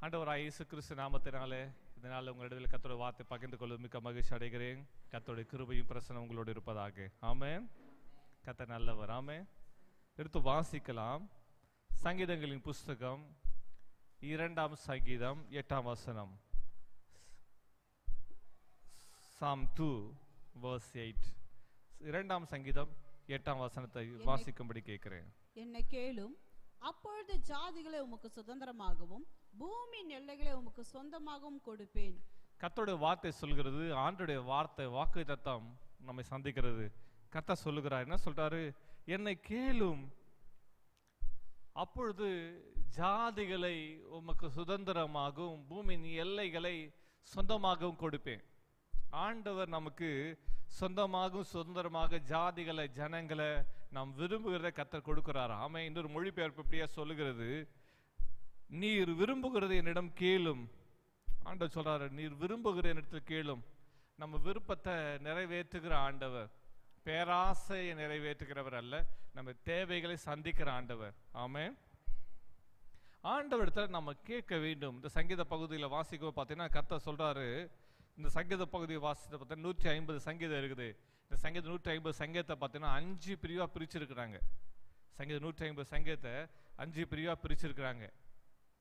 ஆண்டவராகிய இயேசு கிறிஸ்து நாமத்தினாலே இந்த நாள் உங்களிடத்தில் கர்த்தருடைய வார்த்தை பகிர்ந்து கொள்வது மிக்க மகிழ்ச்சி அடைகிறேன். கர்த்தருடைய கிருபையும் பிரசன்னம் உங்களோடு இருப்பதாக. ஆமென். கர்த்தர் நல்லவர். ஆமென். எடுத்து வாசிக்கலாம். சங்கீதங்களின் புஸ்தகம் 2ஆம் சங்கீதம் 8ஆம் வசனம். Psalm 2 verse 8. 2ஆம் சங்கீதம் 8ஆம் வசனத்தை வாசிக்கும்படி கேட்கிறேன். என்னை கேளும், அப்பொழுது ஜாதிகளை உமக்கு சுதந்திரமாகவும் பூமியின் எல்லைகளை உமக்கு சொந்தமாகவும் கொடுப்பேன். கர்த்தருடைய வார்த்தை சொல்கிறது, ஆண்டவருடைய வார்த்தை வாக்குத்தத்தம் நம்மை சந்திக்கிறது. கர்த்தர் சொல்லுகிறார், என்ன சொல்றாரு? என்னை கேளும், அப்பொழுது ஜாதிகளை உமக்கு சுதந்திரமாகவும் பூமியின் எல்லைகளை சொந்தமாகவும் கொடுப்பேன். ஆண்டவர் நமக்கு சொந்தமாகவும் சுதந்திரமாக ஜாதிகளை ஜனங்களை நாம் விரும்புகிறத கர்த்தர் கொடுக்கிறார். ஆமென். இன்னொரு மொழிபெயர்ப்பு இப்படியா சொல்லுகிறது, நீர் விரும்புகிறது என்னிடம் கேளும். ஆண்டவர் சொல்றாரு, நீர் விரும்புகிற என்னிடத்தில் கேளும். நம்ம விருப்பத்தை நிறைவேற்றுகிற ஆண்டவர், பேராசையை நிறைவேற்றுகிறவர் அல்ல, நம்ம தேவைகளை சந்திக்கிற ஆண்டவர். ஆமென். ஆண்டவரிடத்தில் நம்ம கேட்க வேண்டும். இந்த சங்கீத பகுதியில் வாசிக்க பார்த்தீங்கன்னா கர்த்தர் சொல்றாரு, இந்த சங்கீத பகுதியை வாசித்த பார்த்தீங்கன்னா 150 சங்கீதம் இருக்குது. இந்த சங்கீதம் 150 சங்கீதத்தை பார்த்தீங்கன்னா 5 பிரிவாக பிரிச்சிருக்கிறாங்க. சங்கீதம் 150 சங்கீதத்தை 5 பிரிவாக பிரிச்சிருக்கிறாங்க.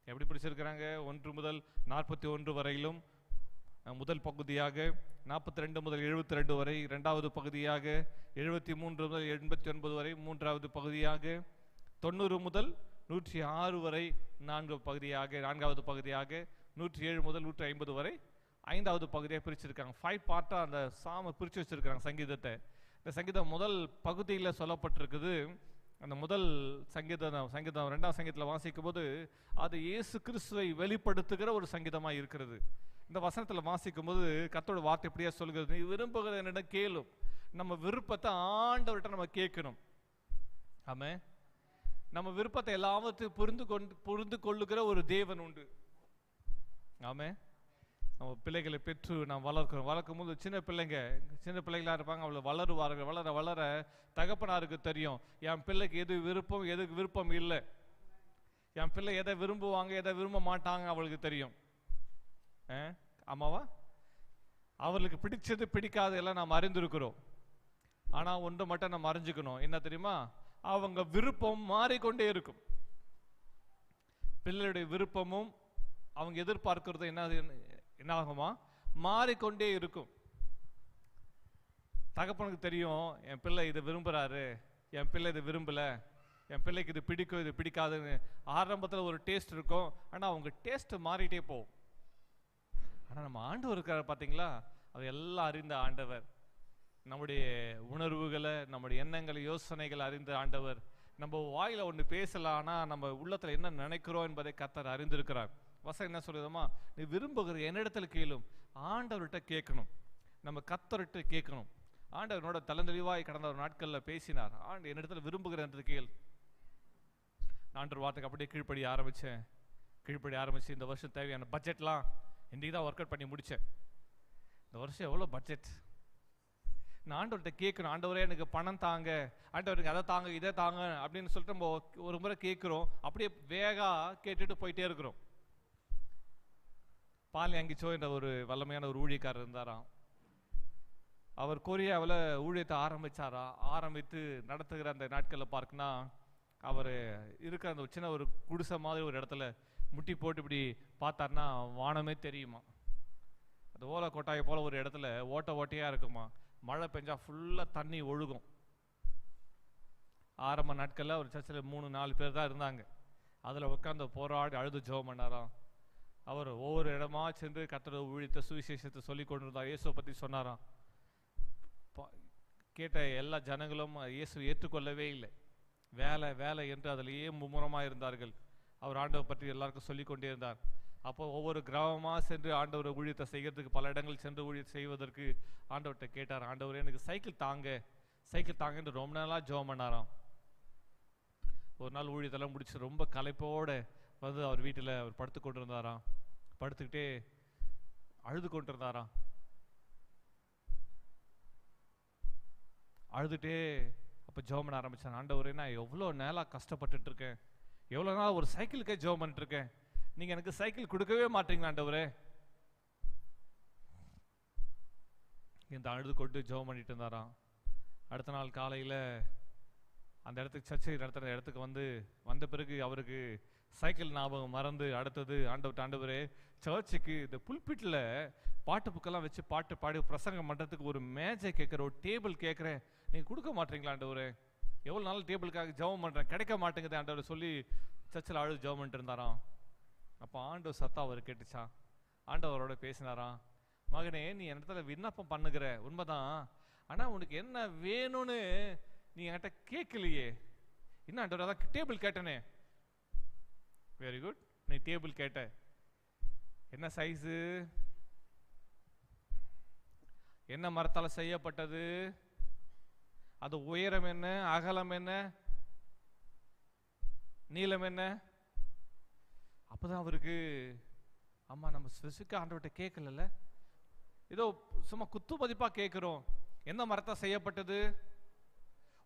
எப்படி பிரிச்சிருக்கிறாங்க? 1 முதல் 41 வரையிலும் முதல் பகுதியாக, 42 முதல் 72 வரை இரண்டாவது பகுதியாக, 73 முதல் 89 வரை மூன்றாவது பகுதியாக, 90 முதல் 106 வரை நான்காவது பகுதியாக, 107 முதல் 150 வரை 5வது பகுதியாக பிரிச்சிருக்காங்க. 5 பார்ட்டாக அந்த சாம பிரித்து வச்சிருக்காங்க சங்கீதத்தை. இந்த சங்கீதம் முதல் பகுதியில் சொல்லப்பட்டிருக்குது. அந்த முதல் சங்கீதம் 2ஆம் சங்கீதத்தில் வாசிக்கும் போது அது இயேசு கிறிஸ்துவை வெளிப்படுத்துகிற ஒரு சங்கீதமாக இருக்கிறது. இந்த வசனத்தில் வாசிக்கும் போது கர்த்தரோட வார்த்தை எப்படியா சொல்கிறது, நீ விரும்புகிற என்னிடம் கேளும். நம்ம விருப்பத்தை ஆண்டவர்கிட்ட நம்ம கேட்கணும். ஆமே. நம்ம விருப்பத்தை எல்லாவற்றையும் புரிந்து கொள்ளுகிற ஒரு தேவன் உண்டு. ஆமே. நம்ம பிள்ளைகளை பெற்று நாம் வளர்க்கும் போது சின்ன பிள்ளைகளாக இருப்பாங்க. அவளை வளருவார்கள். வளர வளர தகப்பனாருக்கு தெரியும் என் பிள்ளைக்கு எது விருப்பம், எதுக்கு விருப்பம் இல்லை, என் பிள்ளை எதை விரும்புவாங்க, எதை விரும்ப மாட்டாங்க அவளுக்கு தெரியும். ஆமாவா? அவர்களுக்கு பிடிச்சது பிடிக்காது எல்லாம் நாம் அறிந்திருக்கிறோம். ஆனால் ஒன்று மட்டும் நம்ம அறிஞ்சுக்கணும், என்ன தெரியுமா? அவங்க விருப்பம் மாறிக்கொண்டே இருக்கும். பிள்ளையுடைய விருப்பமும் அவங்க எதிர்பார்க்கிறது என்ன ஆகுமா? மாறிக்கொண்டே இருக்கும். தகப்பனுக்கு தெரியும் என் பிள்ளை இதை விரும்புகிறாரு, என் பிள்ளை இதை விரும்பலை, என் பிள்ளைக்கு இது பிடிக்கும் இது பிடிக்காதுன்னு. ஆரம்பத்தில் ஒரு டேஸ்ட் இருக்கும், ஆனால் அவங்க டேஸ்ட் மாறிட்டே போகும். ஆனால் நம்ம ஆண்டவர் இருக்கிறார் பார்த்தீங்களா, அவர் எல்லாம் அறிந்த ஆண்டவர். நம்முடைய உணர்வுகளை, நம்முடைய எண்ணங்களை, யோசனைகளை அறிந்த ஆண்டவர். நம்ம வாயில ஒன்று பேசலாம், ஆனால் நம்ம உள்ளத்தில் என்ன நினைக்கிறோம் என்பதை கர்த்தர் அறிந்திருக்கிறார். வசனம் என்ன சொல்லுதமா? நீ விரும்புகிற என்னிடத்துல கேளும். ஆண்டவர்கிட்ட கேட்கணும், நம்ம கர்த்தர்கிட்ட கேட்கணும். ஆண்டவனோட தளந்தெளிவாய் கடந்த ஒரு நாட்களில் பேசினார். என்னிடத்துல விரும்புகிற கேள். ஆண்டவர் வார்த்தைக்கு அப்படியே கீழ்ப்படி ஆரம்பிச்சு இந்த வருஷம் தேவையான பட்ஜெட்லாம் இன்றைக்கு தான் ஒர்க் அவுட் பண்ணி முடித்தேன். இந்த வருஷம் எவ்வளோ பட்ஜெட்? நான் ஆண்டவர்கிட்ட கேட்கணும், ஆண்டவரே எனக்கு பணம் தாங்க, ஆண்டவருக்கு அதை தாங்க இதை தாங்க அப்படின்னு சொல்லிட்டு நம்ம ஒரு முறை கேட்குறோம். அப்படியே வேகா கேட்டுட்டு போயிட்டே இருக்கிறோம். பால்யாங்கிச்சோ என்ற ஒரு வல்லமையான ஒரு ஊழியக்காரர் இருந்தாராம். அவர் கொரியாவில் ஊழியத்தை ஆரம்பித்து நடத்துகிற அந்த நாட்களில் பார்க்கனா, அவர் இருக்கிற அந்த சின்ன ஒரு குடிசை மாதிரி ஒரு இடத்துல முட்டி போட்டு இப்படி பார்த்தாருன்னா வானமே தெரியுமா. அந்த ஓலை கொட்டாயை போல ஒரு இடத்துல ஓட்டையாக இருக்குமா. மழை பெஞ்சா ஃபுல்லாக தண்ணி ஒழுகும். ஆரம்ப நாட்களில் ஒரு சர்ச்சில் 3-4 பேர் தான் இருந்தாங்க. அதில் உட்காந்து போராடி அழுது ஜெபம் பண்ணாராம். அவர் ஒவ்வொரு இடமா சென்று கர்த்தருடைய ஊழியத்தை சுவிசேஷத்தை சொல்லி கொண்டிருந்தார். இயேசுவை பற்றி சொன்னாராம். கேட்ட எல்லா ஜனங்களும் இயேசு ஏற்றுக்கொள்ளவே இல்லை. வேலை என்று அதிலேயே மும்முரமாக இருந்தார்கள். அவர் ஆண்டவர் பற்றி எல்லாருக்கும் சொல்லி கொண்டே இருந்தார். அப்போ ஒவ்வொரு கிராமமாக சென்று ஆண்டவர் ஊழியத்தை செய்கிறதுக்கு, பல இடங்கள் சென்று ஊழியத்தை செய்வதற்கு ஆண்டவர்கிட்ட கேட்டார். ஆண்டவர் எனக்கு சைக்கிள் தாங்கன்னு ரொம்ப நாளாக ஜெபம் பண்ணாராம். ஒரு நாள் ஊழியத்தெல்லாம் முடிச்சு ரொம்ப களைப்போடு வந்து அவர் வீட்டில் அவர் படுத்து கொண்டிருந்தாராம். படுத்துக்கிட்டே அழுது கொண்டிருந்தாராம். அழுதுகிட்டே அப்போ ஜெபம் பண்ண ஆரம்பித்தான். ஆண்டவரே, நான் எவ்வளோ நாளாக கஷ்டப்பட்டுட்டு இருக்கேன், எவ்வளோ நாள் ஒரு சைக்கிளுக்கே ஜெபம் பண்ணிட்டு இருக்கேன், நீங்க எனக்கு சைக்கிள் கொடுக்கவே மாட்டீங்களா ஆண்டவரே? இந்த அழுது கொண்டு ஜெபம் பண்ணிட்டு இருந்தாராம். அடுத்த நாள் காலையில அந்த இடத்துக்கு சர்ச்சை நடத்துகிற இடத்துக்கு வந்த பிறகு அவருக்கு சைக்கிள் ஞாபகம் மறந்து அடுத்தது ஆண்டவரே சர்ச்சுக்கு இந்த புல்பிட்டில் பாட்டு புக்கெல்லாம் வச்சு பாட்டு பாடி பிரசங்கம் பண்ணுறதுக்கு ஒரு மேஜை கேட்குற, ஒரு டேபிள் கேட்குறேன், நீங்கள் கொடுக்க மாட்டீங்களா ஆண்டவரே? எவ்வளோ நாள் டேபிளுக்காக ஜெபம் பண்ணுறேன், கிடைக்க மாட்டேங்குது ஆண்டவர் சொல்லி சர்ச்சில் அழுது ஜெபம் பண்ணிட்டு இருந்தாராம். அப்போ ஆண்டவர் சத்தம் அவர் கேட்டுச்சான். ஆண்டவரோட பேசினாராம், மகனே நீ என் இடத்துல விண்ணப்பம் பண்ணுகிற உண்மைதான், ஆனால் உனக்கு என்ன வேணும்னு நீ என்கிட்ட கேட்கலையே. என்ன ஆண்டவர், அதான் டேபிள் கேட்டனே. வெரி குட், நீ டேபிள் கேட்ட, என்ன சைஸு, என்ன மரத்தால் செய்யப்பட்டது, அது உயரம் என்ன, அகலம் என்ன, நீளம் என்ன? அப்பதான் அவருக்கு அம்மா நம்ம ஸ்பெசிஃபிக்காக ஆண்டவர்கிட்ட கேட்கல, ஏதோ சும்மா குத்து மதிப்பா கேட்கிறோம். என்ன மரத்தா செய்யப்பட்டது,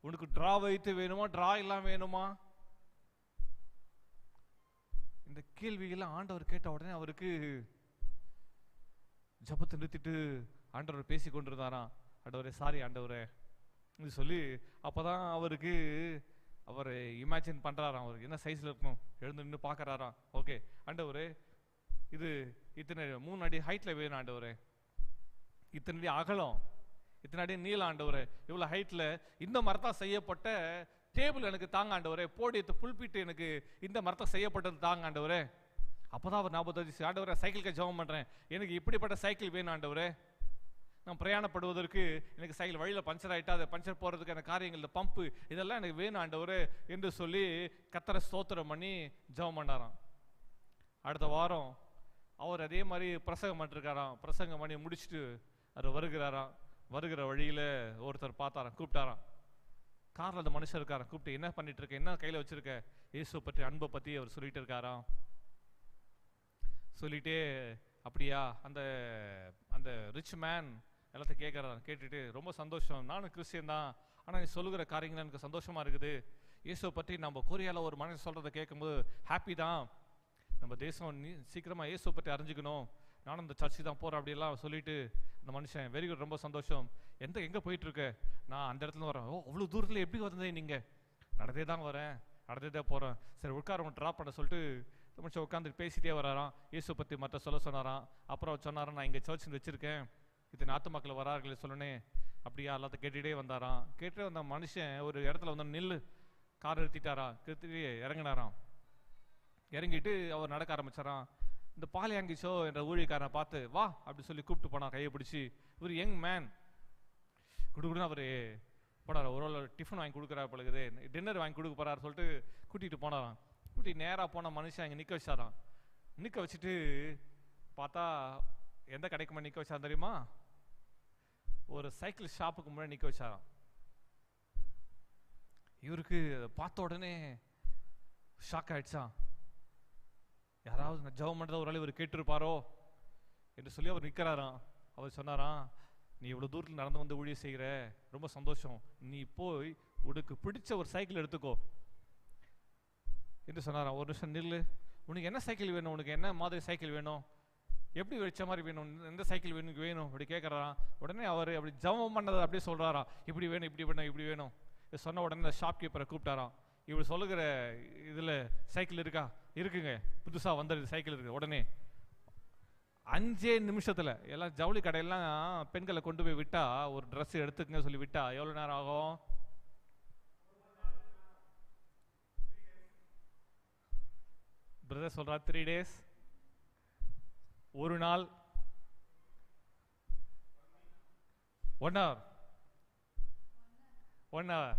உனக்கு டிரா வைத்து வேணுமா, டிரா எல்லாம் வேணுமா? இந்த கேள்வியெல்லாம் ஆண்டவர் கேட்ட உடனே அவருக்கு ஜபத்தை நிறுத்திட்டு ஆண்டவர் பேசி கொண்டிருந்தாராம். ஆண்டவரே சாரி ஆண்டவரே சொல்லி அப்பதான் அவருக்கு அவர் இமேஜின் பண்றாராம், அவருக்கு என்ன சைஸ்ல இருக்கணும், எழுந்து நின்று பார்க்கறாராம். ஓகே ஆண்டவரே, இது இத்தனை 3 அடி ஹைட்ல வேணும் ஆண்டவரே, இத்தனை அடி அகலம், இத்தனை அடி நீளம் ஆண்டவரே, இவ்வளவு ஹைட்ல இந்த மரத்தா செய்யப்பட்ட டேபிள் எனக்கு தாங்க ஆண்டவரே, போடியத்தை புல்பிட்டு எனக்கு இந்த மரத்தை செய்யப்பட்டது தாங்க ஆண்டவரே. அப்பதான் அவர் ஞாபகம், ஆண்டவரே சைக்கிளுக்கு ஜெபம் பண்றேன், எனக்கு இப்படிப்பட்ட சைக்கிள் வேணும் ஆண்டவரே, நான் பிரயாணப்படுவதற்கு எனக்கு சைக்கிள் வழியில் பஞ்சர் ஆகிட்டா அதை பஞ்சர் போகிறதுக்கு எனக்கு காரியங்கள், இந்த பம்பு இதெல்லாம் எனக்கு வேணும் ஆண்டவரே என்று சொல்லி கர்த்தரை ஸ்தோத்திரம் பண்ணி ஜெபம் பண்ணாராம். அடுத்த வாரம் அவர் அதே மாதிரி பிரசங்கம் பண்ணிருக்காராம். பிரசங்கம் பண்ணி முடிச்சுட்டு அவர் வருகிறாராம். வருகிற வழியில் ஒருத்தர் பார்த்தாராம், கூப்பிட்டாராம். காரில் அந்த மனுஷன் இருக்காராம். கூப்பிட்டு என்ன பண்ணிட்டு இருக்க, என்ன கையில் வச்சிருக்க, இயேசு பற்றி அன்பை பற்றி அவர் சொல்லிட்டு இருக்காராம். சொல்லிட்டே அப்படியா அந்த அந்த ரிச் மேன் எல்லாத்தையும் கேட்குறாரு. கேட்டுட்டு ரொம்ப சந்தோஷம், நானும் கிறிஸ்டியன் தான், ஆனால் நீ சொல்லுகிற காரியங்கள் எனக்கு சந்தோஷமா இருக்குது. இயேசுவை பற்றி நம்ம கொரியாவில் ஒரு மனுஷன் சொல்றதை கேட்கும்போது ஹாப்பி தான், நம்ம தேசம் சீக்கிரமா இயேசுவை பற்றி அறிஞ்சுக்கணும், நானும் இந்த சர்ச்சு தான் போறேன் அப்படியெல்லாம் சொல்லிட்டு அந்த மனுஷன் வெரி குட் ரொம்ப சந்தோஷம், எங்கே போயிட்டு இருக்க, நான் அந்த இடத்துல வரேன். ஓ அவ்வளோ தூரத்தில் எப்படி வந்தேன், நீங்க நடந்தே தான் வரேன், நடந்தே தான் போறேன், சரி உட்கார ட்ராப் பண்ண சொல்லிட்டு மனுஷன் உட்காந்து பேசிட்டே வராராம். இயேசு பற்றி மற்ற சொன்னாராம். அப்புறம் சொன்னாராம், நான் இங்கே சர்ச் வச்சிருக்கேன், இத்தனை ஆத்துமக்கள் வரார்களே சொல்லனே. அப்படியா எல்லாத்தையும் கேட்டுகிட்டே வந்தாராம். கேட்டு வந்த மனுஷன் ஒரு இடத்துல வந்து நில்லு, கார் நிறுத்திட்டாராம். நிறுத்தி இறங்கினாராம். இறங்கிட்டு அவர் நடக்க ஆரம்பிச்சாராம். இந்த பாலியாங்கிச்சோ என்ற ஊழியக்காரனை பார்த்து வா அப்படி சொல்லி கூப்பிட்டு போனா, கையை பிடிச்சி. இவர் யங் மேன் குடுக்குன்னு அவர் போனார். ஒரு டிஃபன் வாங்கி கொடுக்குறா பழகுது, டின்னர் வாங்கி கொடுக்க போறாரு சொல்லிட்டு கூட்டிகிட்டு போனாராம். கூட்டி நேராக போன மனுஷன் அங்கே நிற்க வச்சாராம். நிற்க வச்சுட்டு பார்த்தா எந்த கடைக்குமா நிற்க வச்சா தெரியுமா, ஒரு சைக்கிள் ஷாப்புக்கு முன்னாடி நிற்க வச்சாராம். இவருக்கு பார்த்த உடனே ஷாக் ஆயிடுச்சான். யாராவது ஜெபம் பண்ணுறத ஒரு ஆள் இவர் கேட்டிருப்பாரோ என்று சொல்லி அவர் நிற்கிறாராம். அவர் சொன்னாராம், நீ இவ்வளோ தூரத்தில் நடந்து வந்து ஊழிய செய்கிற, ரொம்ப சந்தோஷம், நீ போய் உனக்கு பிடிச்ச ஒரு சைக்கிள் எடுத்துக்கோ என்று சொன்னாராம். ஒரு நிமிஷம் நில்லு, உனக்கு என்ன சைக்கிள் வேணும், உனக்கு என்ன மாதிரி சைக்கிள் வேணும், எப்படி வச்ச மாதிரி வேணும், எந்த சைக்கிள் வேணும் அப்படி கேட்குறாராம். உடனே அவர் அப்படி ஜெபம் பண்ணதை அப்படியே சொல்கிறாராம், இப்படி வேணும் இப்படி வேணும் இப்படி வேணும். சொன்ன உடனே இந்த ஷாப் கீப்பரை கூப்பிட்டாராம். இவர் சொல்லுகிற இதில் சைக்கிள் இருக்கா, இருக்குங்க, புதுசாக வந்த சைக்கிள் இருக்கு. உடனே 5 நிமிஷத்தில் எல்லாம் ஜவுளி கடையெல்லாம் பெண்களை கொண்டு போய் விட்டா, ஒரு ட்ரெஸ் எடுத்துக்கங்க சொல்லி விட்டா எவ்வளோ நேரம் ஆகும்? பிரதர் சொல்றா 3 days, ஒரு நாள், 1 hour, 1 hour.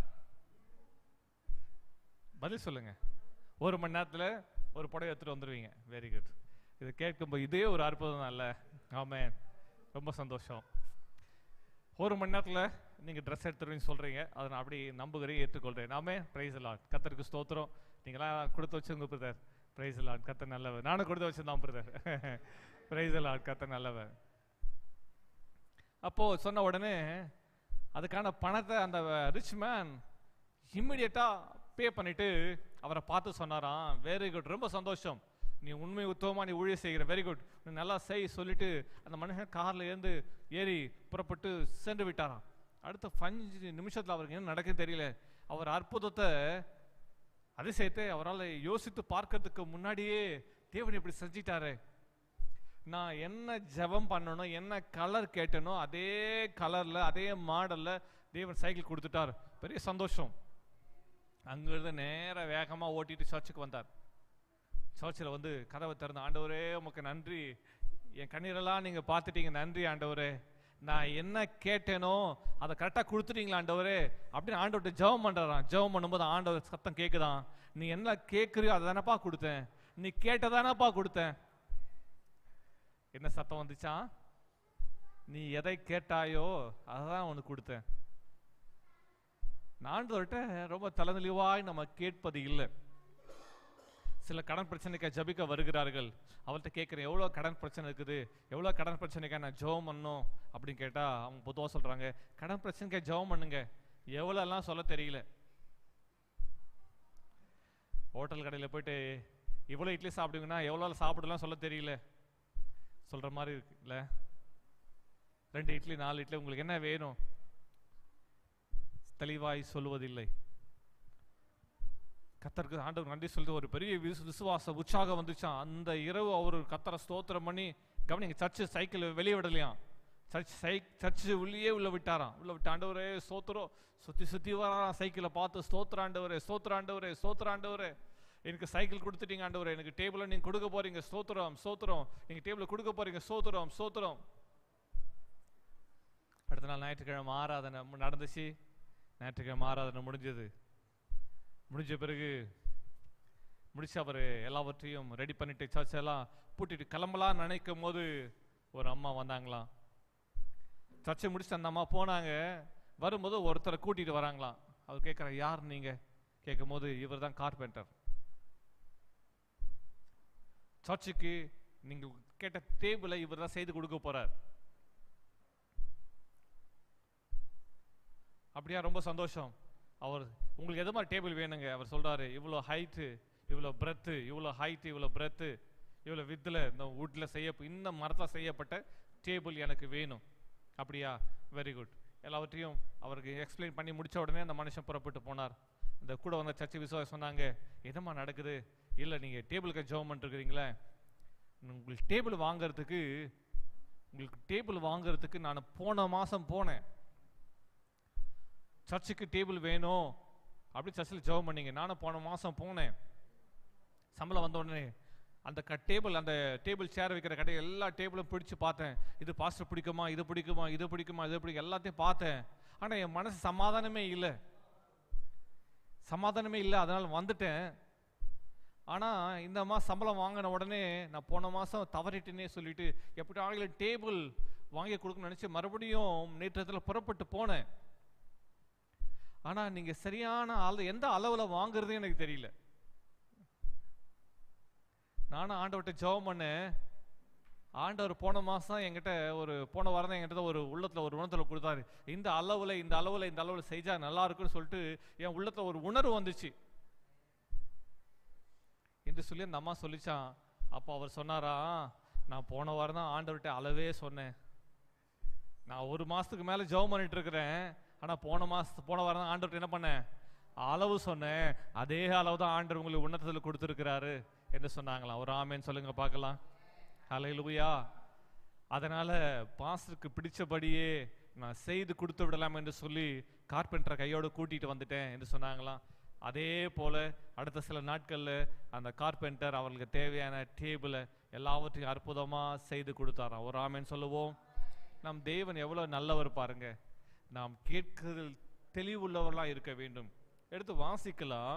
பதில் சொல்லுங்க. 1 மணி நேரத்தில் ஒரு புடவை எடுத்துட்டு வந்துடுவீங்க. Very good. இது கேட்கும்போது இதே ஒரு அற்புதம் தான் இல்லை? ஆமென், ரொம்ப சந்தோஷம். 1 மணி நேரத்தில் நீங்கள் ட்ரெஸ் எடுத்துருவீங்க சொல்கிறீங்க, அதை நான் அப்படி நம்புகிறேன், ஏற்றுக்கொள்கிறேன். நாமே பிரைஸ் லார்ட், கர்த்தருக்கு ஸ்தோத்திரம். நீங்களாம் கொடுத்து வச்சுங்க பிரதர். பிரைஸ் லார்ட், கர்த்தர் நல்லவர். நானும் கொடுத்து வச்சுருந்தான் பிரதர். பிரைஸ் லார்ட், கர்த்தர் நல்லவர். அப்போ சொன்ன உடனே அதுக்கான பணத்தை அந்த ரிச் மேன் இம்மிடியட்டா பே பண்ணிட்டு அவரை பார்த்து சொன்னாராம், வெரி குட், ரொம்ப சந்தோஷம், நீ உண்மை உத்தவமா நீ ஊழிய செய்கிற, வெரி குட், நீ நல்லா செய் சொல்லிட்டு அந்த மனுஷன் கார்ல இருந்து ஏறி புறப்பட்டு சென்று விட்டாராம். அடுத்த 5 நிமிஷத்துல அவருக்கு என்ன நடக்குன்னு தெரியல. அவர் அற்புதத்தை அதிசயத்தை அவரால் யோசித்து பார்க்கறதுக்கு முன்னாடியே தேவன் இப்படி செஞ்சிட்டாரு. நான் என்ன ஜெபம் பண்ணணும், என்ன கலர் கேட்டனோ அதே கலர்ல அதே மாடல்ல தேவன் சைக்கிள் கொடுத்துட்டார். பெரிய சந்தோஷம். அங்கிருந்து நேர வேகமா ஓட்டிட்டு சர்ச்சுக்கு வந்தார். சர்ச்சில் வந்து கதவை திறந்து, ஆண்டவரே உமக்கு நன்றி, என் கண்ணீரெல்லாம் நீங்க பார்த்துட்டீங்க, நன்றி ஆண்டவரே, நான் என்ன கேட்டேனோ அதை கரெக்டாக கொடுத்துட்டீங்களா ஆண்டவரே அப்படின்னு ஆண்டவர்கிட்ட ஜெபம் பண்றான். ஜெபம் பண்ணும்போது ஆண்டவர் சத்தம் கேட்குதான், நீ என்ன கேட்குறியோ அதை தானப்பா கொடுத்தேன், நீ கேட்டதானப்பா கொடுத்தேன். என்ன சத்தம் வந்துச்சா? நீ எதை கேட்டாயோ அதான் உனக்கு கொடுத்தேன். ஆண்டவர்கிட்ட ரொம்ப தலநிலைவாய் நம்ம கேட்பது இல்லை. சில கடன் பிரச்சனைக்காக ஜபிக்க வருகிறார்கள். அவர்கிட்ட கேட்குறேன், எவ்வளோ கடன் பிரச்சனை இருக்குது, எவ்வளோ கடன் பிரச்சனைக்காக நான் ஜெபம் பண்ணணும் அப்படின்னு கேட்டால் அவங்க பொதுவாக சொல்கிறாங்க, கடன் பிரச்சனைக்காக ஜெபம் பண்ணுங்க, எவ்வளோலாம் சொல்ல தெரியல. ஹோட்டல் கடையில் போயிட்டு இவ்வளோ இட்லி சாப்பிடுங்கன்னா எவ்வளோ சாப்பிடலாம் சொல்ல தெரியல சொல்கிற மாதிரி இருக்குல்ல. 2 இட்லி 4 இட்லி உங்களுக்கு என்ன வேணும் தெளிவாய் சொல்லுவதில்லை. கத்தருக்கு ஆண்டவர் நன்றி சொல்லிட்டு ஒரு பெரிய விசுவாச உற்சாகம் வந்துச்சான். அந்த இரவு அவர் கத்தரை ஸ்தோத்திரம் பண்ணி, கவனிங்க, சர்ச்சு சைக்கிள் வெளியே விடலையாம், சர்ச்சு உள்ளே உள்ள விட்டாராம். உள்ள விட்டு ஆண்டவரே ஸ்தோத்திரம், சுத்தி சுத்தி வரான் சைக்கிளை பார்த்து, ஸ்தோத்திர ஆண்டவரே, ஸ்தோத்திர ஆண்டவரே, ஸ்தோத்திர ஆண்டவரே, எனக்கு சைக்கிள் கொடுத்துட்டீங்க ஆண்டவரே, எனக்கு டேபிளை நீங்க கொடுக்க போறீங்க, ஸ்தோத்திரம் ஸ்தோத்திரம், நீங்க டேபிளை கொடுக்க போறீங்க, ஸ்தோத்திரம் ஸ்தோத்திரம். அடுத்த நாள் ஞாயிற்றுக்கிழமை ஆராதனை நடந்துச்சு. ஞாயிற்றுக்கிழமை ஆராதனை முடிஞ்ச பிறகு அவர் எல்லாவற்றையும் ரெடி பண்ணிட்டு சர்ச் எல்லாம் பூட்டிட்டு கிளம்பலாம் நினைக்கும் போது ஒரு அம்மா வந்தாங்களாம். சர்ச்சை முடிச்சுட்டு அந்த அம்மா போனாங்க. வரும்போது ஒருத்தரை கூட்டிட்டு வராங்களாம். அவர் கேட்குற, யார் நீங்க கேட்கும் போது, இவர் தான் கார்பெண்டர், சர்ச்சுக்கு நீங்க கேட்ட டேபிளை இவர் தான் செய்து கொடுக்க போறார். அப்படியா, ரொம்ப சந்தோஷம். அவர் உங்களுக்கு எது மாதிரி டேபிள் வேணுங்க? அவர் சொல்றாரு, இவ்வளோ ஹைட்டு, இவ்வளோ பிரெத்து, இவ்வளோ ஹைட்டு, இவ்வளோ பிரெத்து, இவ்வளோ வித்தில், இந்த வுட்ல இந்த மரத்தில் செய்யப்பட்ட டேபிள் எனக்கு வேணும். அப்படியா, வெரி குட். எல்லாவற்றையும் அவருக்கு எக்ஸ்பிளைன் பண்ணி முடிச்ச உடனே அந்த மனுஷன் புறப்பட்டு போனார். இந்த கூட வந்த சர்ச்சை விசுவாசி சொன்னாங்க, என்னம்மா நடக்குது? இல்லை, நீங்கள் டேபிளுக்கு ஜெபம் பண்ணிருக்கிறீங்களே, உங்களுக்கு டேபிள் வாங்குறதுக்கு நான் போன மாதம் போனேன், சர்ச்சுக்கு டேபிள் வேணும் அப்படி சர்ச்சில் ஜெபம் பண்ணீங்க, நானும் போன மாதம் போனேன். சம்பளம் வந்த உடனே அந்த டேபிள் சேர் வைக்கிற கடை எல்லா டேபிளும் பிடிச்சு பார்த்தேன். இது பாஸ்டர் பிடிக்குமா, இது பிடிக்குமா, இது பிடிக்குமா, இது பிடிக்கும், எல்லாத்தையும் பார்த்தேன். ஆனால் என் மனசு சமாதானமே இல்லை. அதனால் வந்துட்டேன். ஆனால் இந்த மாதம் சம்பளம் வாங்கின உடனே நான் போன மாதம் தவறிட்டேனே சொல்லிட்டு எப்படி ஆகிலும் டேபிள் வாங்கி கொடுக்கணும்னு நினச்சி மறுபடியும் நேற்றத்தில் புறப்பட்டு போனேன். ஆனால் நீங்கள் சரியான எந்த அளவில் வாங்குறதுன்னு எனக்கு தெரியல. நானும் ஆண்டவர்கிட்ட ஜெபம் பண்ணேன். ஆண்டவர் போன வாரம் தான் என்கிட்ட ஒரு உணர்த்தில் கொடுத்தாரு, இந்த அளவில் செஞ்சா நல்லா இருக்குன்னு சொல்லிட்டு என் உள்ளத்தில் ஒரு உணர்வு வந்துச்சு என்று சொல்லி அந்த அம்மா சொல்லிச்சான். அப்போ அவர் சொன்னாரா, நான் போன வாரம் தான் ஆண்டவர்கிட்ட அளவே சொன்னேன், நான் 1 மாதத்துக்கு மேலே ஜெபம் பண்ணிட்டு இருக்கிறேன், ஆனால் போன வாரம் தான் ஆண்டவர்கிட்ட என்ன பண்ணேன், அளவு சொன்னேன், அதே அளவு தான் ஆண்டவர் உங்களுக்கு உன்னதத்தில் கொடுத்துருக்கிறாரு என்று சொன்னாங்களாம். ஒரு ஆமேன்னு சொல்லுங்க பார்க்கலாம். ஹல்லேலூயா. அதனால பாஸ்டருக்கு பிடிச்சபடியே நான் செய்து கொடுத்து விடலாம் என்று சொல்லி கார்பெண்டரை கையோடு கூட்டிட்டு வந்துட்டேன் என்று சொன்னாங்களாம். அதே போல அடுத்த சில நாட்களில் அந்த கார்பெண்டர் அவர்களுக்கு தேவையான டேபிளை எல்லாவற்றையும் அற்புதமாக செய்து கொடுத்தாராம். ஒரு ஆமேன்னு சொல்லுவோம். நம் தேவன் எவ்வளோ நல்லவர் பாருங்க. நாம் கேட்கிறதில் தெளிவுள்ளவர்களாக இருக்க வேண்டும். எடுத்து வாசிக்கலாம்.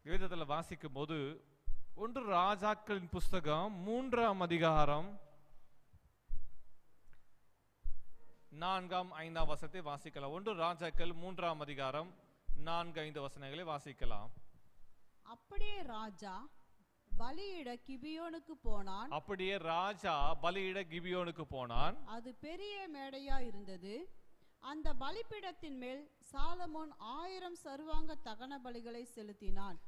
வேதத்தில் வாசிக்கும் போது 1 ராஜாக்களின் புஸ்தகம் 3ஆம் அதிகாரம் 4, 5 வசனத்தை வாசிக்கலாம். 1 ராஜாக்கள் 3ஆம் அதிகாரம் 4, 5 வசனங்களை வாசிக்கலாம். அப்படியே ராஜா பலியிட கிபியோனுக்கு போனான். அது பெரிய மேடையா இருந்தது. அந்த பலிபீடத்தின் மேல் சாலமோன் 1000 சர்வாங்க தகன பலிகளை செலுத்தினான்.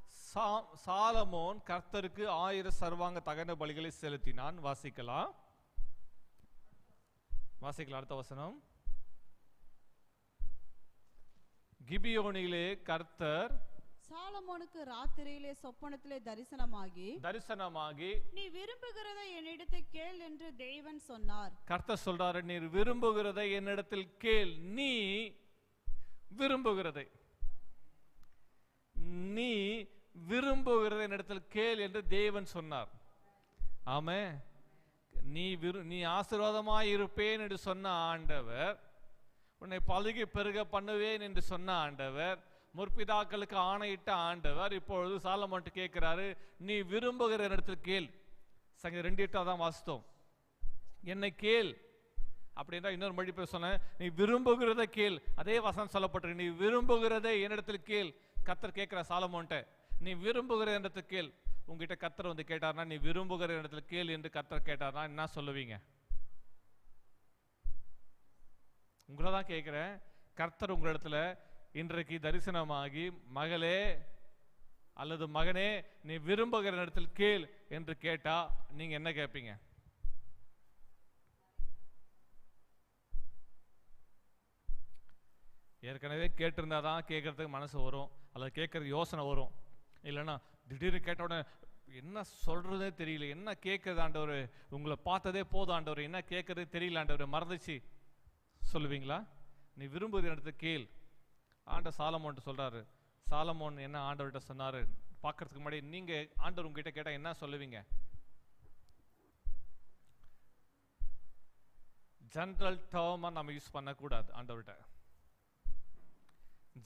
சாலமோன் கர்த்தருக்கு 1000 சர்வாங்க தகன பலிகளை செலுத்தினான். வாசிக்கலாம் அடுத்த வசனம். கிபியோனிலே கர்த்தர் சாலமோனுக்கு ராத்திரியிலே சொப்பனத்திலே தரிசனமாகி நீ விரும்புகிறதை என்னிடத்தில் கேள் என்று தேவன் சொன்னார். கர்த்தர் சொல்றாரு, நீ விரும்புகிறதை என்னிடத்தில் கேள். நீ விரும்புகிறதை என்னிடத்தில் கேள் என்று தேவன் சொன்னார். ஆமே. நீ ஆசீர்வாதமாய் இருப்பேன் என்று சொன்ன ஆண்டவர், உன்னை பலுகி பெருக பண்ணுவேன் என்று சொன்ன ஆண்டவர், முற்பிதாக்களுக்கு ஆணையிட்ட ஆண்டவர் இப்பொழுது சாலமோன்ட்டு கேட்கிறாரு, நீ விரும்புகிற இடத்தில் கேள். சங்கீதம் 2:8 தான் வாசித்தோம். என்னை கேள் அப்படின்னா இன்னொரு மொழி பேர் சொன்ன, நீ விரும்புகிறத கேள். அதே வசனம் சொல்லப்பட்டிருக்கு, நீ விரும்புகிறதை என்னிடத்தில் கேள். கர்த்தர் கேட்கிற சாலமோன்ட்ட, நீ விரும்புகிற இடத்தில் கேள். உங்ககிட்ட கர்த்தர் வந்து கேட்டார்னா, நீ விரும்புகிற இடத்துல கேள் என்று கர்த்தர் கேட்டார்னா என்ன சொல்லுவீங்க? உங்களை தான் கேட்கிறேன். கர்த்தர் உங்களிடத்துல இன்றைக்கு தரிசனமாகி, மகளே அல்லது மகனே, நீ விரும்புகிற இடத்தில் கேள் என்று கேட்டா நீங்க என்ன கேட்பீங்க? ஏற்கனவே கேட்டிருந்தாதான் கேட்கறதுக்கு மனசு வரும், அல்லது கேட்கறது யோசனை வரும். இல்லைன்னா திடீர்னு கேட்ட உடனே என்ன சொல்றதே தெரியல, என்ன கேட்கறது ஆண்டவர், உங்களை பார்த்ததே போதும் ஆண்டவர், என்ன கேட்கறதே தெரியல ஆண்டவர், மறந்துச்சு சொல்லுவீங்களா? நீ விரும்புகிற இடத்துல கேள். ஆண்டவர் சாலமோன் சொல்றாரு. சாலமோன் என்ன ஆண்டவர்கிட்ட சொன்னாரு பார்க்கறதுக்கு முன்னாடி நீங்க ஆண்டவர் உங்ககிட்ட கேட்டா என்ன சொல்லுவீங்க? ஜெனரல் டேர்மா நம்ம யூஸ் பண்ணக்கூடாது. ஆண்டவர்கிட்ட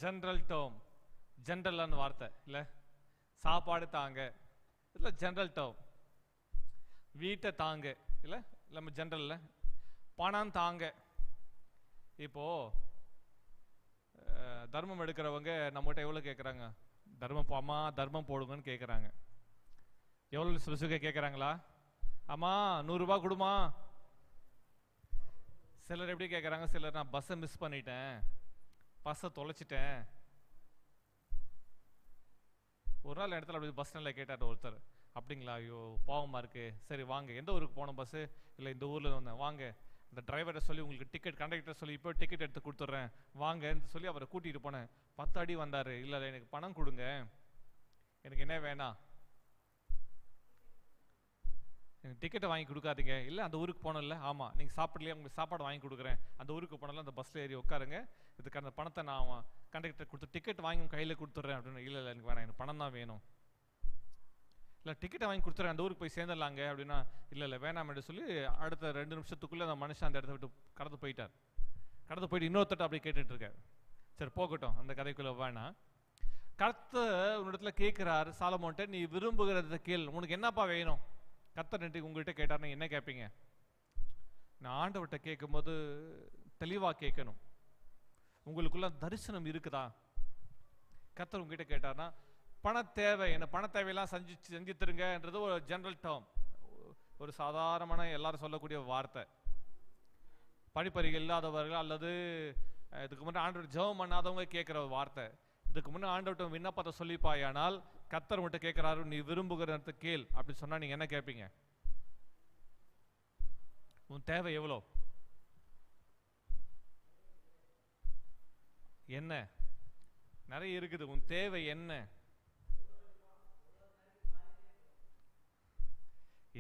ஜெனரல் டேர்ம், ஜெனரலான வார்த்தை இல்ல. சாப்பாடு தாங்க இல்ல ஜெனரல் டேர்ம். வீட்டை தாங்க இல்ல, நம்ம ஜெனரல்ல. பணம் தாங்க. இப்போ தர்மம் எடுக்கிறவங்க நம்மகிட்ட எவ்வளவு கேட்கறாங்க? தர்மம் போடுங்கன்னு கேட்கறாங்க. எவ்வளவு சுசுக கேட்கறாங்களா? அம்மா 100 ரூபாய் கொடுமா. சிலர் எப்படி கேட்கறாங்க? சிலர் நான் பஸ்ஸை மிஸ் பண்ணிட்டேன், பஸ்ஸை தொலைச்சிட்டேன். ஒரு நாள் இடத்துல அப்படி பஸ் ஸ்டாண்ட்ல கேட்டார் ஒருத்தர். அப்படிங்களா? ஐயோ பாவமா இருக்கு. சரி வாங்க, எந்த ஊருக்கு போனோம் பஸ்ஸு? இல்லை இந்த ஊர்ல வந்தேன். வாங்க, இந்த டிரைவரை சொல்லி உங்களுக்கு டிக்கெட், கண்டக்டர் சொல்லி இப்போ டிக்கெட் எடுத்து கொடுத்துட்றேன் வாங்கன்னு சொல்லி அவரை கூட்டிகிட்டு போனேன். 10 அடி வந்தார். இல்லை எனக்கு பணம் கொடுங்க, எனக்கு என்ன வேணாம், எனக்கு டிக்கெட்டை வாங்கி கொடுக்காதீங்க. இல்லை அந்த ஊருக்கு போனோம்ல, ஆமாம் நீங்கள் சாப்பிடலையே, உங்களுக்கு சாப்பாடு வாங்கி கொடுக்குறேன். அந்த ஊருக்கு போனால அந்த பஸ்ஸில் ஏறி உட்காருங்க, இதுக்கு அந்த பணத்தை நான் கண்டக்டர் கொடுத்து டிக்கெட் வாங்கி உங்கள் கையில் கொடுத்துட்றேன் அப்படின்னு. இல்லை எனக்கு வேணாம், எனக்கு பணம் தான் வேணும். இல்லை டிக்கெட்டை வாங்கி கொடுத்துறேன், அந்த ஊருக்கு போய் சேர்ந்துடலாங்க அப்படின்னா. இல்லை வேணாம் என்று சொல்லி அடுத்த 2 நிமிஷத்துக்குள்ளே அந்த மனுஷன் அந்த இடத்த விட்டு கடந்து போயிட்டார். கடந்து போயிட்டு இன்னொருத்தட்ட அப்படியே கேட்டுட்டு இருக்காரு. சரி போகட்டும், அந்த கதைக்குள்ள வேணாம். கர்த்தர் உன்னிடத்துல கேட்கிறாரு சாலமோன்ட்ட, நீ விரும்புகிறத கேள், உனக்கு என்னப்பா வேணும்? கர்த்தர் நேற்று உங்கள்கிட்ட கேட்டார்னா என்ன கேட்பீங்க? நான் ஆண்டவர்கிட்ட கேட்கும்போது தெளிவாக கேட்கணும். உங்களுக்குள்ள தரிசனம் இருக்குதா? கர்த்தர் உங்ககிட்ட கேட்டார்னா பண தேவை, என்ன பண தேவையெல்லாம் செஞ்சு தருங்கன்றது ஒரு ஜெனரல் டேர்ம், ஒரு சாதாரணமான எல்லாரும் சொல்லக்கூடிய வார்த்தை. படிப்பறிவு இல்லாதவர்கள் அல்லது இதுக்கு முன்னே ஆண்டவர் ஜெபம் பண்ணாதவங்க கேட்கிற வார்த்தை. இதுக்கு முன்னே ஆண்டவர்கிட்ட விண்ணப்பத்தை சொல்லிப்பாயானால் கர்த்தர் மட்டும் கேட்கிறாரு, நீ விரும்புகிற கேள் அப்படி சொன்னா நீங்க என்ன கேட்பீங்க? உன் தேவை எவ்வளோ? என்ன? நிறைய இருக்குது. உன் தேவை என்ன?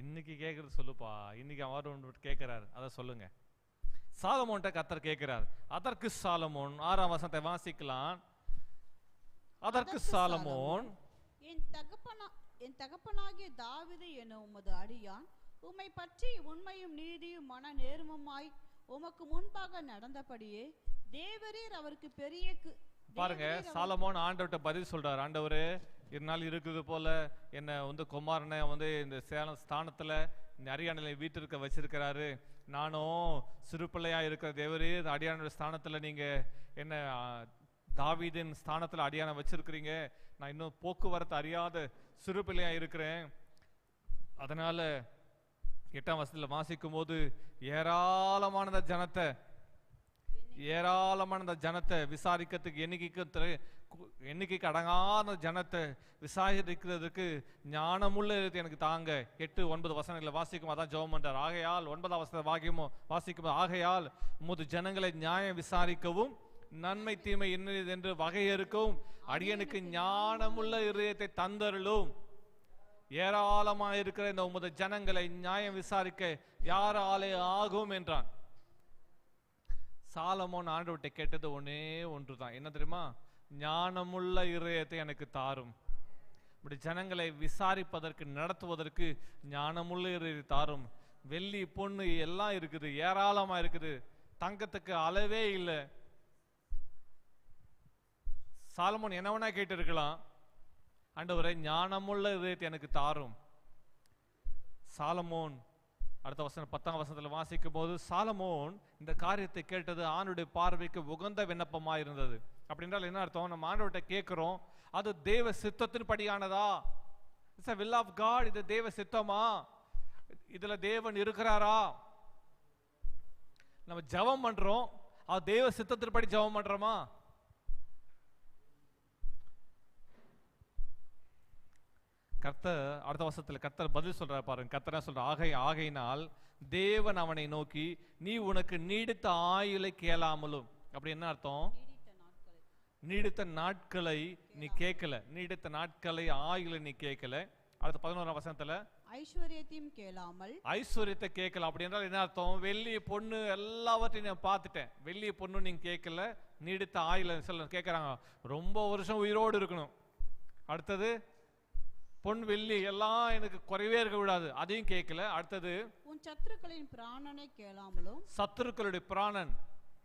இன்னைக்கு கேட்கறது சொல்லுப்பா. இன்னைக்கு அவர் கேட்கிறாரு, அதை சொல்லுங்க. சாலமோன்ட்ட கர்த்தர் கேட்கிறார். அதற்கு சாலமோன் 6ஆம் வசனத்தை வாசிக்கலாம். அதற்கு சாலமோன், என் தகப்பனாகிய தாவீது எனும் உமது அடியான் உம்மை பற்றி உண்மையும் நீதியும் மன நேர்மமாய் உமக்கு முன்பாக நடந்தபடியே தேவரீர் அவருக்கு பெரிய பாருங்க. சாலமோன் ஆண்டவர்கிட்ட பதில் சொல்றாரு. ஆண்டவரே, இதனால் இருக்குது போல என்ன குமாரனை இந்த சேலம் ஸ்தானத்துல அரியானில வீட்டிற்க வச்சிருக்கிறாரு. நானும் சிறு பிள்ளையா இருக்கிற தேவரே, அடியான ஸ்தானத்துல நீங்க என்ன தாவீதின் ஸ்தானத்துல அடியான வச்சிருக்கிறீங்க. நான் இன்னும் போக்குவரத்து அறியாத சிறு பிள்ளையா இருக்கிறேன். அதனால 8ஆம் வசனத்துல வாசிக்கும் போது ஏராளமான ஜனத்தை ஏராளமான அந்த ஜனத்தை விசாரிக்கிறதுக்கு எண்ணிக்கைக்கு அடங்காத ஜனத்தை விசாரிக்கிறதுக்கு ஞானமுள்ள இருதயத்தை எனக்கு தாங்க. 8-9 வசனங்களை வாசிக்கும், அதான் ஜெபம் பண்றார். ஆகையால் 9ஆம் வசனத்தை வாசிக்கும், ஆகையால் உமது ஜனங்களை நியாயம் விசாரிக்கவும் நன்மை தீமை என்னது என்று வகையறுக்கவும் அடியனுக்கு ஞானமுள்ள இருதயத்தை தந்தருளும். ஏராளமாக இருக்கிற இந்த உமது ஜனங்களை நியாயம் விசாரிக்க யாராலே ஆகும் என்றான். சாலமோன் ஆண்டவர்கிட்ட கேட்டது ஒன்னே ஒன்றுதான், என்ன தெரியுமா? ஞானமுள்ள இருதயத்தை எனக்கு தாரும். இப்படி ஜனங்களை விசாரிப்பதற்கு நடத்துவதற்கு ஞானமுள்ள இருதயத்தை தாரும். வெள்ளி பொண்ணு எல்லாம் இருக்குது, ஏராளமா இருக்குது, தங்கத்துக்கு அளவே இல்லை. சாலமோன் என்னவனா கேட்டு இருக்கலாம், ஆண்டவரே ஞானமுள்ள இதயத்தை எனக்கு தாரும். சாலமோன் அடுத்த வசனம் 10ஆம் வசனத்தில் வாசிக்கும் போது, சாலமோன் இந்த காரியத்தை கேட்டது ஆண்டுடைய பார்வைக்கு உகந்த விண்ணப்பமா இருந்தது. அப்படின்றால் என்ன அர்த்தம்? நம்ம ஆண்டவர்கிட்ட கேட்கிறோம், அது தேவ சித்தத்தின் படியானதா? It's a will of God. இது தேவ சித்தமா? இதுல தேவன் இருக்கிறாரா? நம்ம ஜெபம் பண்றோம், அது தேவ சித்தத்தின்படி ஜெபம் பண்றோமா? கர்த்தர் அடுத்த வசனத்தில் கர்த்தர் பதில் சொல்றார் பாருங்க. கர்த்தர் சொல்ற, ஆகையினால் தேவன் அவனை நோக்கி, நீ உனக்கு நீடித்த ஆயுளை கேளாமலும். அப்படி என்ன அர்த்தம்? நீடித்த நாட்களை நீ கேட்கல, நீடித்த நாட்களை ஆயுளை நீ கேட்கல. அடுத்த 11ஆம் வசனத்துல ஐஸ்வர்யத்தையும் கேளாமல், ஐஸ்வர்யத்தை கேட்கல. அப்படி என்றால் என்ன அர்த்தம்? வெள்ளி பொண்ணு எல்லாவற்றையும் நான் பார்த்துட்டேன், வெள்ளி பொண்ணு நீங்க கேட்கல. நீடித்த ஆயுளை சொல்ல கேட்கறாங்க, ரொம்ப வருஷம் உயிரோடு இருக்கணும். அடுத்தது பொன் வெள்ளி எல்லாம் எனக்கு குறைவே இருக்க விடாது, அதையும் கேட்கல. அடுத்தது உன் சத்துருக்களின் பிராணனை கேளாமலும். சத்துருக்களுடைய பிராணன்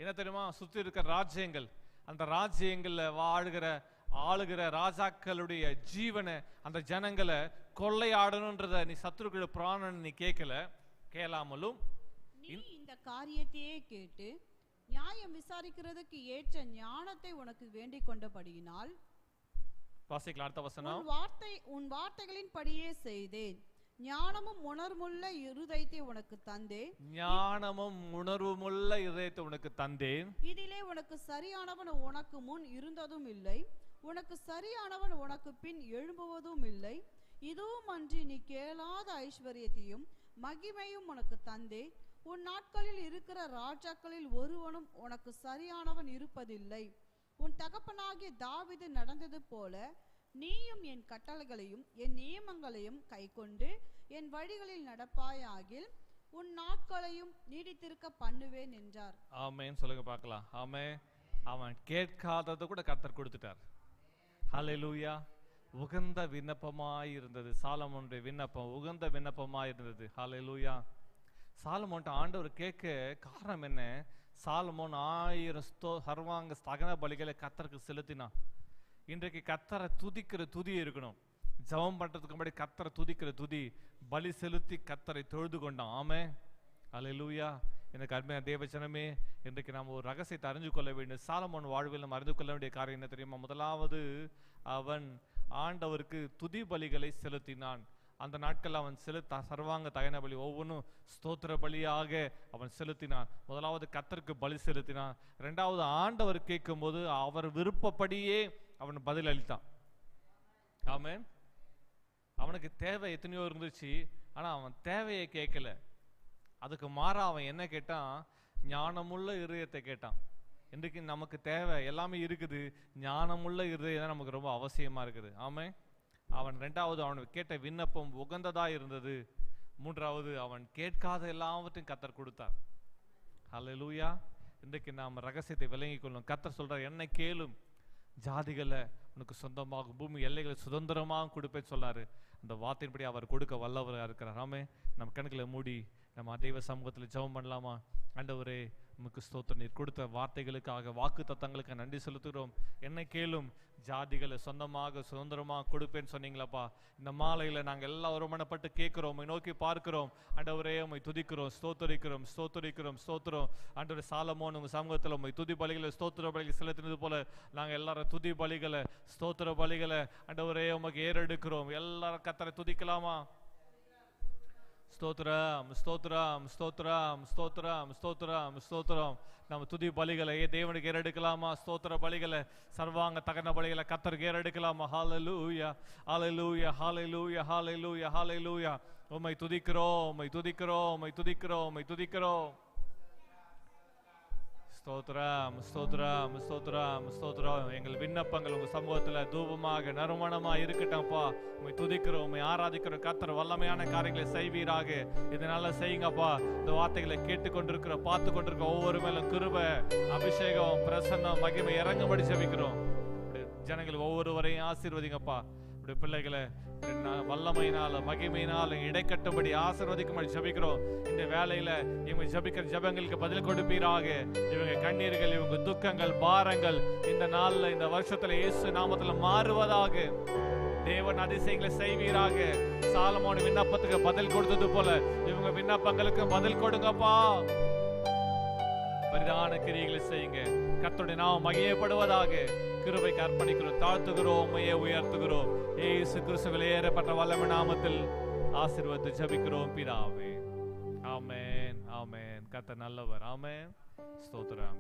என்ன தெரியுமா? சுத்தி இருக்கிற ராஜ்யங்கள், அந்த ராஜ்யங்கள்ல ஆளுகிற ராஜாக்களுடைய ஜீவனை, அந்த ஜனங்களை கொள்ளையாடணும்ன்றத நீ சத்துருக்களுடைய பிராணன் நீ கேளாமலும் நீ இந்த காரியத்தையே கேட்டு நியாயம் விசாரிக்கிறதுக்கு ஏற்ற ஞானத்தை உனக்கு வேண்டிக் கொண்டபடியினால், வாசிக்கலாம் அடுத்த வசனம், உன் வார்த்தைகளின் படியே செய்தேன், ஞானமும் உணர்வுமுள்ள இருதயத்தை உனக்கு தந்தேன். ஞானமும் உணர்வுமுள்ள இதயத்தை உனக்கு தந்தேன். இதிலே உனக்கு சரியானவன் உனக்கு முன் இருந்ததும் இல்லை, உனக்கு சரியானவன் உனக்கு பின் எழும்புவதும் இல்லை. இதுவும் அன்றி நீ கேளாத ஐஸ்வர்யத்தையும் மகிமையும் உனக்கு தந்தேன். உன் நாட்களில் இருக்கிற ராஜாக்களில் ஒருவனும் உனக்கு சரியானவன் இருப்பதில்லை. உன் தகப்பனாகிய தாவீது நடந்தது போல நீயும் என் கட்டளைகளையும் என் நியமங்களையும் கைக்கொண்டு என் வழிகளில் நடப்பாயாகில் உன் நாட்களையும் நீடித்திருக்க பண்ணுவேன் என்றார். ஆமென் சொல்லுங்க பார்க்கலாம். ஆமென். அவன் கேட்காதது கூட கர்த்தர் கொடுத்துட்டார். ஹல்லேலூயா. உகந்த விண்ணப்பமாய் இருந்தது சாலமோனுடைய விண்ணப்பம், உகந்த விண்ணப்பமாய் இருந்தது. ஹல்லேலூயா. சாலமோன்ட்ட ஆண்டவர் கேட்க காரணம் என்ன? சாலமோன் 1000 சர்வாங்க ஸ்தகன பலிகளை கர்த்தருக்கு செலுத்தினான். இன்றைக்கு கர்த்தரை துதிக்கிற துதி இருக்கணும். ஜெபம் பண்றதுக்கு முன்னாடி கர்த்தரை துதிக்கிற துதி, பலி செலுத்தி கர்த்தரை தொழுது கொண்டான். ஆமென். ஹல்லேலூயா. எனக்கு அருமையான தேவஜனமே, இன்றைக்கு நாம் ஒரு ரகசியத்தை அறிந்து கொள்ள வேண்டும். சாலமோன் வாழ்வில் நம்ம அறிந்து கொள்ள வேண்டிய காரியம் என்ன தெரியுமா? முதலாவது, அவன் ஆண்டவருக்கு துதி பலிகளை செலுத்தினான். அந்த நாட்கள் அவன் சர்வாங்க தகன பலி ஒவ்வொன்றும் ஸ்தோத்திர பலியாக அவன் செலுத்தினான். முதலாவது கர்த்தருக்கு பலி செலுத்தினான். இரண்டாவது, ஆண்டவர் கேட்கும் போது அவர் விருப்பப்படியே அவன் பதில் அளித்தான். ஆமென். அவனுக்கு தேவை எத்தனையோ இருந்துச்சு, ஆனா அவன் தேவையை கேட்கல. அதுக்கு மாறா அவன் என்ன கேட்டான்? ஞானமுள்ள இருதயத்தை கேட்டான். இன்றைக்கு நமக்கு தேவை எல்லாமே இருக்குது, ஞானமுள்ள இருதயம் தான் நமக்கு ரொம்ப அவசியமா இருக்குது. ஆமென். அவன் இரண்டாவது, அவனுக்கு கேட்ட விண்ணப்பம் உகந்ததா இருந்தது. மூன்றாவது, அவன் கேட்காத எல்லாவற்றையும் கர்த்தர் கொடுத்தார். ஹல்லேலூயா. இன்றைக்கு நாம் ரகசியத்தை விளங்கிக் கொள்ளும். கர்த்தர் சொல்றார், என்னை கேளும், ஜாதிகளை உனக்கு சொந்தமாகும், பூமி எல்லைகளை சுதந்திரமாக கொடுப்பேன்னு சொன்னாரு. அந்த வார்த்தையின்படி அவர் கொடுக்க வல்லவராக இருக்கிறார். ஆமே. நம்ம கண்களை மூடி நம்ம தெய்வ சமூகத்தில் ஜெபம் பண்ணலாமா? ஆண்டவரே, உமக்கு ஸ்தோத்திரம். நீர் கொடுத்த வார்த்தைகளுக்காக, வாக்கு தத்தங்களுக்கு நன்றி செலுத்துகிறோம். என்னை கேளும், ஜாதிகளை சொந்தமாக சுதந்திரமாக கொடுப்பேன்னு சொன்னீங்களப்பா. இந்த மாலையில நாங்கள் எல்லாம் ஒருமனப்பட்டு கேட்கிறோம், உம்மை நோக்கி பார்க்கிறோம். ஆண்டவரே, உம்மை துதிக்கிறோம், ஸ்தோத்திரிக்கிறோம், ஸ்தோத்திரிக்கிறோம், ஸ்தோத்திரம். ஆண்டவரே, சாலமோன் உங்க சமூகத்தில் உம்மை துதி பலிகளை ஸ்தோத்திர பலிகளை செலுத்தினது போல நாங்கள் எல்லாரும் துதி பலிகளை ஸ்தோத்திர பலிகளை ஆண்டவரே உமக்கு ஏறெடுக்கிறோம். எல்லாரும் கர்த்தரை துதிக்கலாமா? ஸ்தோத்திரம் ஸ்தோத்திரம் ஸ்தோத்திரம் ஸ்தோத்திரம் ஸ்தோத்திரம் ஸ்தோத்திரம். நம்ம துதி பலிகளை தேவனுக்கு ஏறெடுக்கலாமா? ஸ்தோத்திர பலிகளை, சர்வாங்க தகன பலிகளை கர்த்தருக்கு ஏறெடுக்கலாமா? ஹalleluya ஹalleluya ஹalleluya ஹalleluya ஹalleluya. உம்மை துதிக்கிறோம், உம்மை துதிக்கிறோம், உம்மை துதிக்கிறோம், உம்மை துதிக்கிறோம். ஸ்தோத்திரம் ஸ்தோத்திரம் ஸ்தோத்திரம் ஸ்தோத்திரம். எங்கள் விண்ணப்பங்கள் உங்க சமூகத்துல தூபமாக நறுமணமா இருக்கட்டும்ப்பா. உம்மை துதிக்கிறோம், உம்மை ஆராதிக்கிறோம். கர்த்தர் வல்லமையான காரியங்களை செய்வீராக. இதனால செய்யுங்கப்பா. இந்த வார்த்தைகளை கேட்டுக்கொண்டிருக்கிற, பார்த்து கொண்டிருக்கிற ஒவ்வொரு மேலும் கிருபை, அபிஷேகம், பிரசன்னம், மகிமை இறங்கும்படி ஜெபிக்கிறோம். ஜனங்கள் ஒவ்வொருவரையும் ஆசீர்வதிங்கப்பா. இப்படி பிள்ளைகளை வல்லமையினால மகிமையினால இடைக்கட்டும்படி ஆசீர்வதிக்கும்படி ஜெபிக்கிறோம். இந்த வேலையில இவங்க ஜெபிக்கிற ஜெபங்களுக்கு பதில் கொடுப்பீராக. இவங்க கண்ணீர்கள், இவங்க துக்கங்கள், பாரங்கள் இந்த நாள்ல, இந்த வருஷத்துல இயேசு நாமத்துல மாறுவதாக. தேவன் அதிசயங்களை செய்வீராக. சாலமோன் விண்ணப்பத்துக்கு பதில் கொடுத்தது போல இவங்க விண்ணப்பங்களுக்கு பதில் கொடுங்கப்பா. பரிதான கிரியைகளை செய்யுங்க. கர்த்தருடைய நாமம் மகிமைப்படுவதாக. கிருபைக்கு அர்ப்பணிக்கிறோம், தாழ்த்துகிறோம், உம்மையே உயர்த்துகிறோம். இயேசு கிறிஸ்து வெளியேறப்பட்ட வல்லமை நாமத்தில் ஆசீர்வதித்து ஜெபிக்கிறோம் பிதாவே. ஆமென் ஆமென். கர்த்தர் நல்லவர். ஆமென். ஸ்தோத்திரம் ஸ்தோத்திரம்.